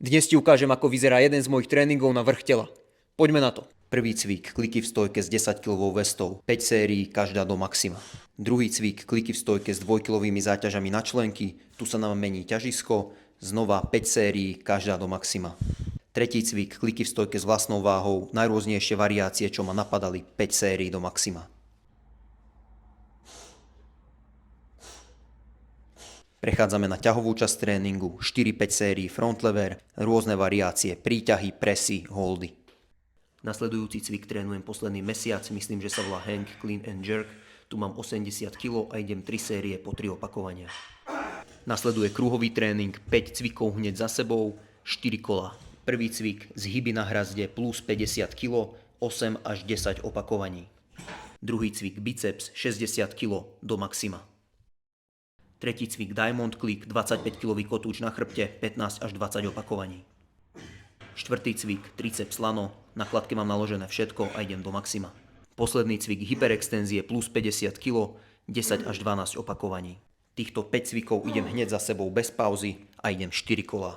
Dnes ti ukážem, ako vyzerá jeden z mojich tréningov na vrch tela. Poďme na to. Prvý cvik, kliky v stojke s 10-kilovou vestou, 5 sérií, každá do maxima. Druhý cvik, kliky v stojke s 2-kilovými záťažami na členky, tu sa nám mení ťažisko, znova 5 sérií, každá do maxima. Tretí cvik, kliky v stojke s vlastnou váhou, najrôznejšie variácie, čo ma napadali, 5 sérií do maxima. Prechádzame na ťahovú časť tréningu, 4-5 sérií front lever, rôzne variácie, príťahy, presy, holdy. Nasledujúci cvik trénujem posledný mesiac, myslím, že sa volá Hang Clean and Jerk. Tu mám 80 kg a idem 3 série po 3 opakovania. Nasleduje kruhový tréning, 5 cvikov hneď za sebou, 4 kola. Prvý cvik, zhyby na hrazde plus 50 kg, 8 až 10 opakovaní. Druhý cvik, biceps, 60 kg do maxima. Tretí cvik, diamond click, 25-kilový kotúč na chrbte, 15 až 20 opakovaní. Štvrtý cvik, triceps lano, na kladke mám naložené všetko a idem do maxima. Posledný cvik, hyperextenzie plus 50 kg, 10 až 12 opakovaní. Týchto 5 cvikov idem hneď za sebou bez pauzy a idem 4 kola.